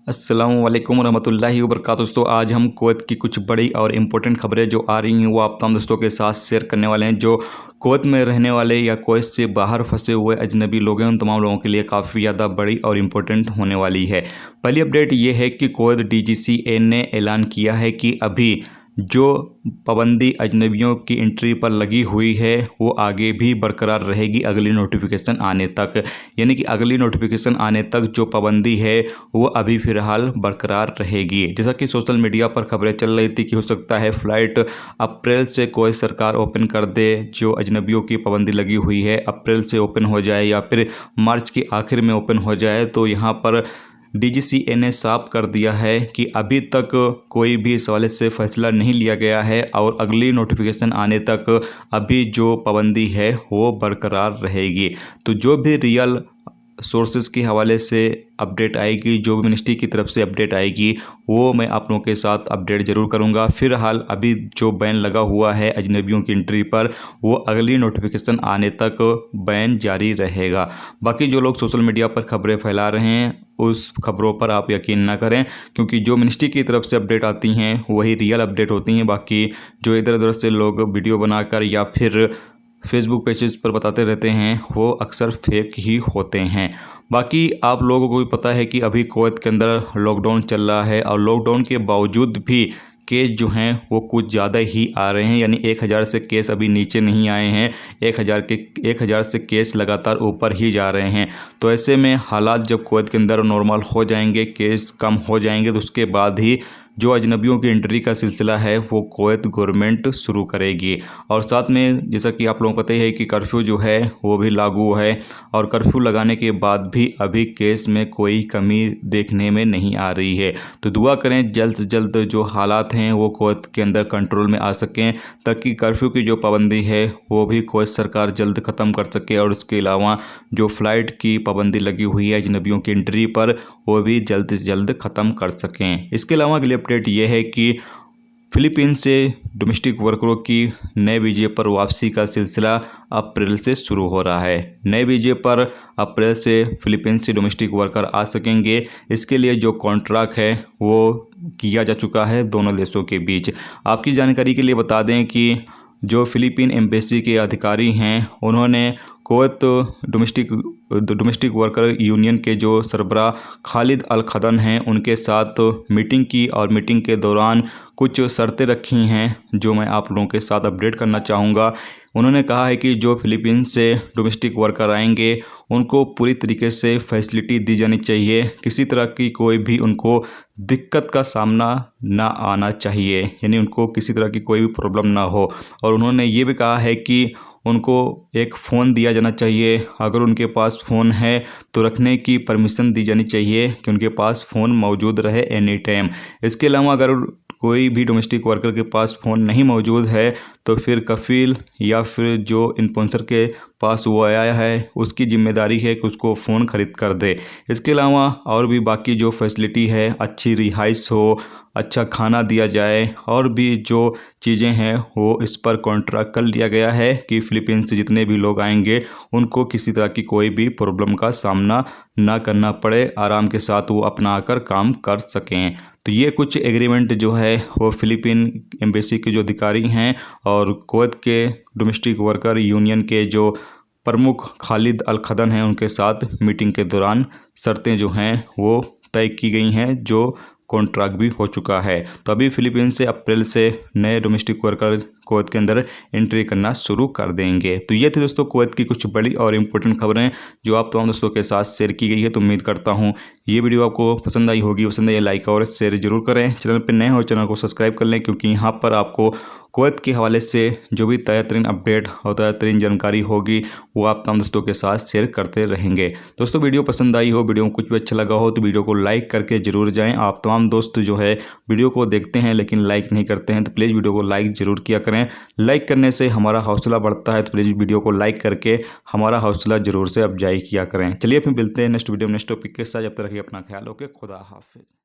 अस्सलामु अलैकुम रहमतुल्लाहि व बरकातुहू। दोस्तों आज हम कुवैत की कुछ बड़ी और इम्पोर्टेंट खबरें जो आ रही हैं वो आप तमाम दोस्तों के साथ शेयर करने वाले हैं। जो कुवैत में रहने वाले या कुवैत से बाहर फंसे हुए अजनबी लोग हैं उन तमाम लोगों के लिए काफ़ी ज़्यादा बड़ी और इम्पोर्टेंट होने वाली है। पहली अपडेट ये है कि कुवैत DGCA ने ऐलान किया है कि अभी जो पाबंदी अजनबियों की एंट्री पर लगी हुई है वो आगे भी बरकरार रहेगी अगली नोटिफिकेशन आने तक। यानी कि अगली नोटिफिकेशन आने तक जो पाबंदी है वो अभी फ़िलहाल बरकरार रहेगी। जैसा कि सोशल मीडिया पर खबरें चल रही थी कि हो सकता है फ़्लाइट अप्रैल से कुवैत सरकार ओपन कर दे, जो अजनबियों की पाबंदी लगी हुई है अप्रैल से ओपन हो जाए या फिर मार्च के आखिर में ओपन हो जाए। तो यहाँ पर DGCA ने साफ कर दिया है कि अभी तक कोई भी इस हवाले से फैसला नहीं लिया गया है और अगली नोटिफिकेशन आने तक अभी जो पाबंदी है वो बरकरार रहेगी। तो जो भी रियल सोर्सेज के हवाले से अपडेट आएगी, जो भी मिनिस्ट्री की तरफ से अपडेट आएगी वो मैं आप लोगों के साथ अपडेट ज़रूर करूंगा। फिलहाल अभी जो बैन लगा हुआ है अजनबियों की एंट्री पर वो अगली नोटिफिकेशन आने तक बैन जारी रहेगा। बाकी जो लोग सोशल मीडिया पर खबरें फैला रहे हैं उस खबरों पर आप यकीन ना करें, क्योंकि जो मिनिस्ट्री की तरफ से अपडेट आती हैं वही रियल अपडेट होती हैं। बाकी जो इधर उधर से लोग वीडियो बनाकर या फिर फेसबुक पेजेस पर बताते रहते हैं वो अक्सर फेक ही होते हैं। बाकी आप लोगों को भी पता है कि अभी कुवैत के अंदर लॉकडाउन चल रहा है और लॉकडाउन के बावजूद भी केस जो हैं वो कुछ ज़्यादा ही आ रहे हैं। यानी 1000 से केस अभी नीचे नहीं आए हैं, 1000 से केस लगातार ऊपर ही जा रहे हैं। तो ऐसे में हालात जब कुवैत के अंदर नॉर्मल हो जाएंगे, केस कम हो जाएंगे, तो उसके बाद ही जो अजनबियों की एंट्री का सिलसिला है वो कुवैत गवर्नमेंट शुरू करेगी। और साथ में जैसा कि आप लोगों को पता ही है कि कर्फ्यू जो है वो भी लागू है और कर्फ्यू लगाने के बाद भी अभी केस में कोई कमी देखने में नहीं आ रही है। तो दुआ करें जल्द से जल्द जो हालात हैं वो कुवैत के अंदर कंट्रोल में आ सकें, ताकि कर्फ्यू की जो पाबंदी है वो भी कुवैत सरकार जल्द ख़त्म कर सके और इसके अलावा जो फ़्लाइट की पाबंदी लगी हुई है अजनबियों की एंट्री पर वो भी जल्द से जल्द ख़त्म कर सकें। इसके अलावा अगली अपडेट ये है कि फिलीपींस से डोमेस्टिक वर्करों की नए वीज़े पर वापसी का सिलसिला अप्रैल से शुरू हो रहा है। नए वीज़े पर अप्रैल से फिलीपींस से डोमेस्टिक वर्कर आ सकेंगे। इसके लिए जो कॉन्ट्रैक्ट है वो किया जा चुका है दोनों देशों के बीच। आपकी जानकारी के लिए बता दें कि जो फिलीपीन एम्बेसी के अधिकारी हैं उन्होंने कुवैत डोमेस्टिक वर्कर यूनियन के जो सरबराह खालिद अल खदन हैं उनके साथ मीटिंग की और मीटिंग के दौरान कुछ शर्तें रखी हैं जो मैं आप लोगों के साथ अपडेट करना चाहूँगा। उन्होंने कहा है कि जो फिलीपींस से डोमेस्टिक वर्कर आएंगे उनको पूरी तरीके से फैसिलिटी दी जानी चाहिए, किसी तरह की कोई भी उनको दिक्कत का सामना ना आना चाहिए, यानी उनको किसी तरह की कोई भी प्रॉब्लम ना हो। और उन्होंने ये भी कहा है कि उनको एक फ़ोन दिया जाना चाहिए, अगर उनके पास फ़ोन है तो रखने की परमिशन दी जानी चाहिए कि उनके पास फ़ोन मौजूद रहे एनी टाइम। इसके अलावा अगर कोई भी डोमेस्टिक वर्कर के पास फ़ोन नहीं मौजूद है तो फिर कफ़ील या फिर जो स्पॉन्सर के पास वो आया है उसकी ज़िम्मेदारी है कि उसको फ़ोन ख़रीद कर दे। इसके अलावा और भी बाकी जो फैसिलिटी है, अच्छी रिहाइश हो, अच्छा खाना दिया जाए और भी जो चीज़ें हैं वो इस पर कॉन्ट्रैक्ट कर लिया गया है कि फ़िलीपींस से जितने भी लोग आएंगे उनको किसी तरह की कोई भी प्रॉब्लम का सामना ना करना पड़े, आराम के साथ वो अपना आकर काम कर सकें। तो ये कुछ एग्रीमेंट जो है वो फ़िलीपीन एम्बेसी के जो अधिकारी हैं और कुवैत के डोमेस्टिक वर्कर यूनियन के जो प्रमुख खालिद अल खदन हैं उनके साथ मीटिंग के दौरान शर्तें जो हैं वो तय की गई हैं, जो कॉन्ट्रैक्ट भी हो चुका है। तो अभी फिलीपींस से अप्रैल से नए डोमेस्टिक वर्कर कुवैत के अंदर एंट्री करना शुरू कर देंगे। तो ये थी दोस्तों कुवैत की कुछ बड़ी और इम्पोर्टेंट खबरें जो आप तमाम दोस्तों के साथ शेयर की गई है। तो उम्मीद करता हूँ ये वीडियो आपको पसंद आई होगी। पसंद आई लाइक और शेयर जरूर करें। चैनल पर नए हो चैनल को सब्सक्राइब कर लें, क्योंकि यहाँ पर आपको कुवैत के हवाले से जो भी ताज़ा तरीन अपडेट और ताज़ा तरीन जानकारी होगी वो आप तमाम दोस्तों के साथ शेयर करते रहेंगे। दोस्तों वीडियो पसंद आई हो, वीडियो को कुछ भी अच्छा लगा हो तो वीडियो को लाइक करके ज़रूर जाएं। आप तमाम दोस्त जो है वीडियो को देखते हैं लेकिन लाइक नहीं करते हैं, तो प्लीज़ वीडियो को लाइक ज़रूर किया करें। लाइक करने से हमारा हौसला बढ़ता है, तो प्लीज़ वीडियो को लाइक करके हमारा हौसला ज़रूर से अफजाई किया करें। चलिए फिर मिलते हैं नेक्स्ट वीडियो में नेक्स्ट टॉपिक के साथ। जब तक रखिए अपना ख्याल, ओके, खुदा हाफिज़।